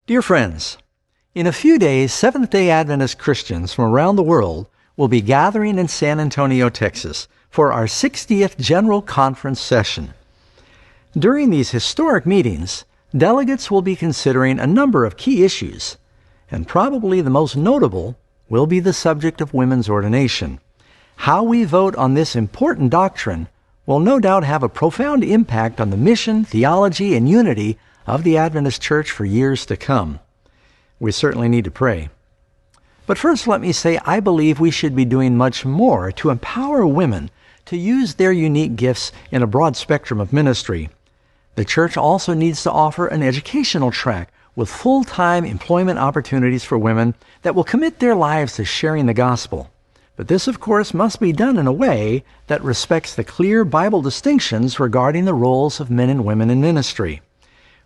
Dear friends, in a few days, Seventh-day Adventist Christians from around the world will be gathering in San Antonio, Texas, for our 60th General Conference session. During these historic meetings, delegates will be considering a number of key issues, and probably the most notable will be the subject of women's ordination. How we vote on this important doctrine will no doubt have a profound impact on the mission, theology, and unity of the Adventist Church for years to come. We certainly need to pray. But first, let me say I believe we should be doing much more to empower women to use their unique gifts in a broad spectrum of ministry. The Church also needs to offer an educational track with full-time employment opportunities for women that will commit their lives to sharing the gospel. But this, of course, must be done in a way that respects the clear Bible distinctions regarding the roles of men and women in ministry.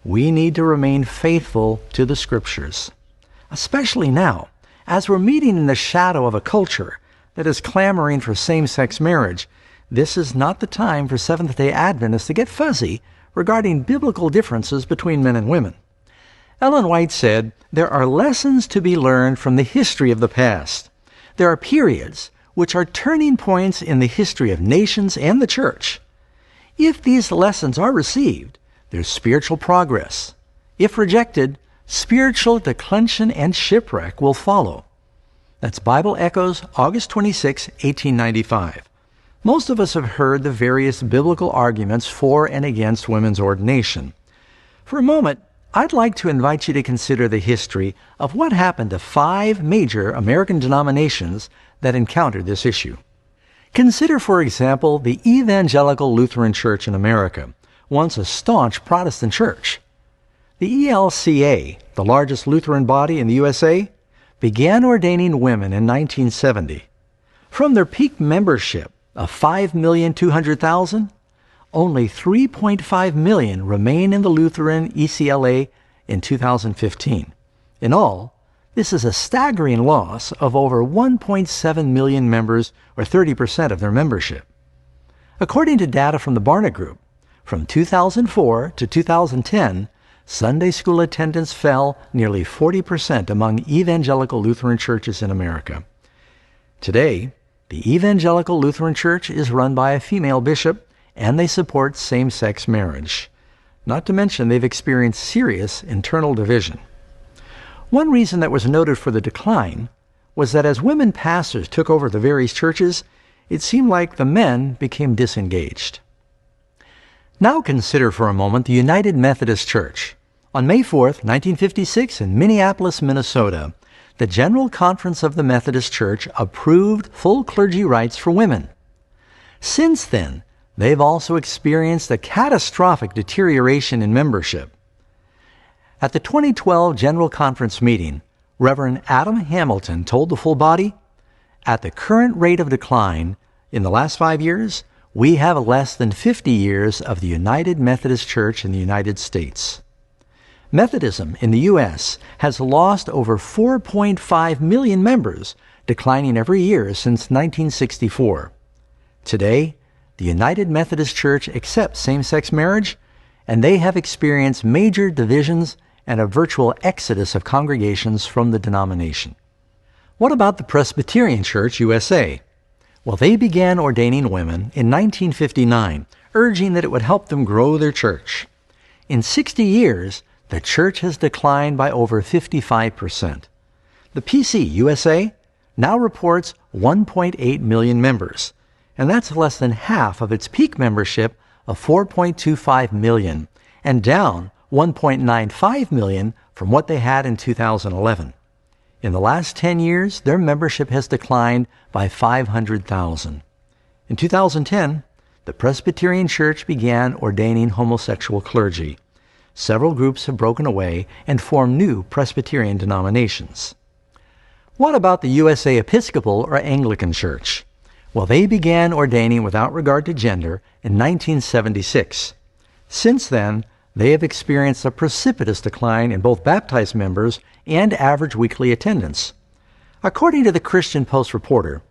We need to remain faithful to the Scriptures, especially now, as we're meeting in the shadow of a culture that is clamoring for same-sex marriage. This is not the time for Seventh-day Adventists to get fuzzy regarding biblical differences between men and women. Ellen White said, "There are lessons to be learned from the history of the past. There are periods which are turning points in the history of nations and the Church. If these lessons are received, there's spiritual progress. If rejected, spiritual declension and shipwreck will follow." That's Bible Echoes, August 26, 1895. Most of us have heard the various biblical arguments for and against women's ordination. For a moment, I'd like to invite you to consider the history of what happened to 5 major American denominations that encountered this issue. Consider, for example, the Evangelical Lutheran Church in America, once a staunch Protestant church. The ELCA, the largest Lutheran body in the USA, began ordaining women in 1970. From their peak membership of 5,200,000, only 3.5 million remain in the Lutheran ECLA in 2015. In all, this is a staggering loss of over 1.7 million members, or 30% of their membership. According to data from the Barna Group, from 2004 to 2010, Sunday school attendance fell nearly 40% among evangelical Lutheran churches in America. Today, the Evangelical Lutheran Church is run by a female bishop, and they support same-sex marriage. Not to mention they've experienced serious internal division. One reason that was noted for the decline was that as women pastors took over the various churches, it seemed like the men became disengaged. Now consider for a moment the United Methodist Church. On May 4, 1956, in Minneapolis, Minnesota, the General Conference of the Methodist Church approved full clergy rights for women. Since then, they've also experienced a catastrophic deterioration in membership. At the 2012 General Conference meeting, Reverend Adam Hamilton told the full body, "At the current rate of decline, in the last 5 years, we have less than 50 years of the United Methodist Church in the United States." Methodism in the U.S. has lost over 4.5 million members, declining every year since 1964. Today, the United Methodist Church accepts same-sex marriage, and they have experienced major divisions and a virtual exodus of congregations from the denomination. What about the Presbyterian Church USA? Well, they began ordaining women in 1959, urging that it would help them grow their church. In 60 years, the church has declined by over 55%. The PC USA now reports 1.8 million members, and that's less than half of its peak membership of 4.25 million, and down 1.95 million from what they had in 2011. In the last 10 years, their membership has declined by 500,000. In 2010, the Presbyterian Church began ordaining homosexual clergy. Several groups have broken away and formed new Presbyterian denominations. What about the USA Episcopal or Anglican Church? Well, they began ordaining without regard to gender in 1976. Since then, they have experienced a precipitous decline in both baptized members and average weekly attendance. According to the Christian Post Reporter,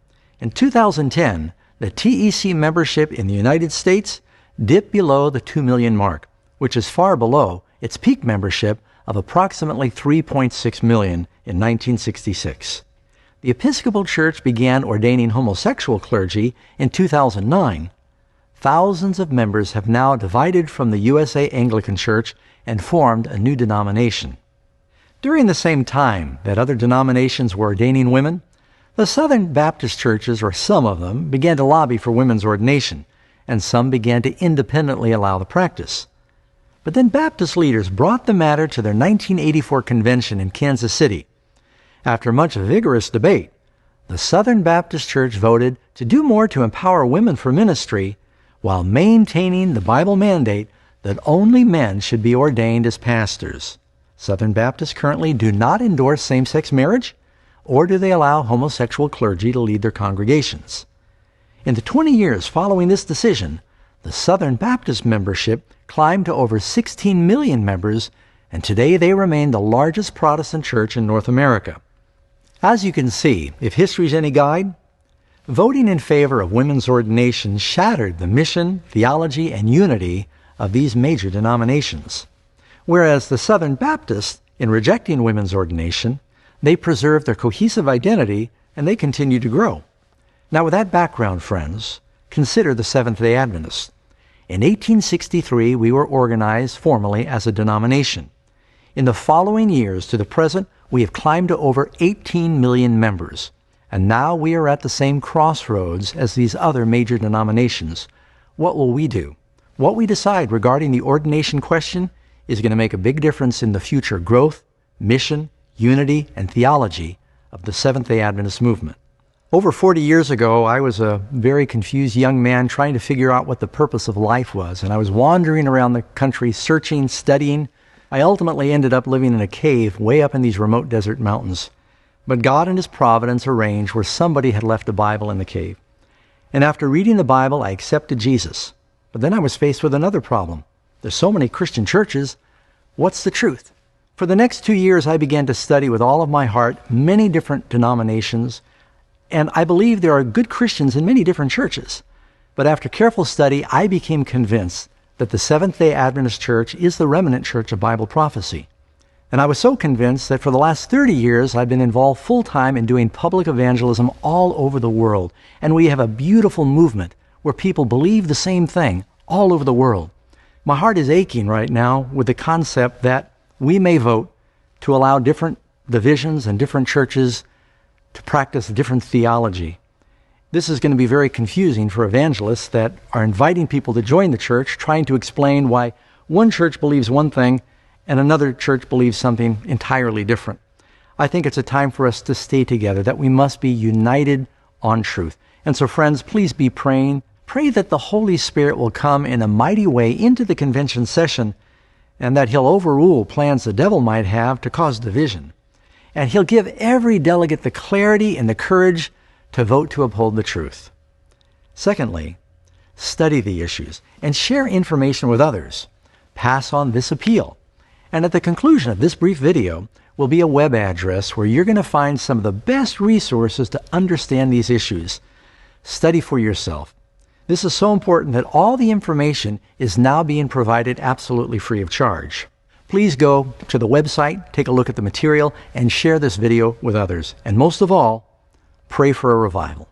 in 2010, the TEC membership in the United States dipped below the 2 million mark, which is far below its peak membership of approximately 3.6 million in 1966. The Episcopal Church began ordaining homosexual clergy in 2009. Thousands of members have now divided from the USA Anglican Church and formed a new denomination. During the same time that other denominations were ordaining women, the Southern Baptist churches, or some of them, began to lobby for women's ordination, and some began to independently allow the practice. But then Baptist leaders brought the matter to their 1984 convention in Kansas City. After much vigorous debate, the Southern Baptist Church voted to do more to empower women for ministry while maintaining the Bible mandate that only men should be ordained as pastors. Southern Baptists currently do not endorse same-sex marriage, or do they allow homosexual clergy to lead their congregations. In the 20 years following this decision, the Southern Baptist membership climbed to over 16 million members, and today they remain the largest Protestant church in North America. As you can see, if history's any guide, voting in favor of women's ordination shattered the mission, theology, and unity of these major denominations. Whereas the Southern Baptists, in rejecting women's ordination, they preserved their cohesive identity and they continue to grow. Now, with that background, friends, consider the Seventh-day Adventists. In 1863, we were organized formally as a denomination. In the following years to the present, we have climbed to over 18 million members. And now we are at the same crossroads as these other major denominations. What will we do? What we decide regarding the ordination question is going to make a big difference in the future growth, mission, unity, and theology of the Seventh-day Adventist movement. Over 40 years ago, I was a very confused young man trying to figure out what the purpose of life was, and I was wandering around the country searching, studying. I ultimately ended up living in a cave way up in these remote desert mountains. But God in His providence arranged where somebody had left a Bible in the cave. And after reading the Bible, I accepted Jesus. But then I was faced with another problem. There's so many Christian churches. What's the truth? For the next 2 years, I began to study with all of my heart many different denominations, and I believe there are good Christians in many different churches. But after careful study, I became convinced that the Seventh-day Adventist Church is the remnant church of Bible prophecy. And I was so convinced that for the last 30 years, I've been involved full-time in doing public evangelism all over the world. And we have a beautiful movement where people believe the same thing all over the world. My heart is aching right now with the concept that we may vote to allow different divisions and different churches to practice different theology. This is going to be very confusing for evangelists that are inviting people to join the church, trying to explain why one church believes one thing and another church believes something entirely different. I think it's a time for us to stay together, that we must be united on truth. And so, friends, please be praying. Pray that the Holy Spirit will come in a mighty way into the convention session, and that He'll overrule plans the devil might have to cause division. And He'll give every delegate the clarity and the courage to vote to uphold the truth. Secondly, study the issues and share information with others. Pass on this appeal. And at the conclusion of this brief video will be a web address where you're going to find some of the best resources to understand these issues. Study for yourself. This is so important that all the information is now being provided absolutely free of charge. Please go to the website, take a look at the material, and share this video with others. And most of all, pray for a revival.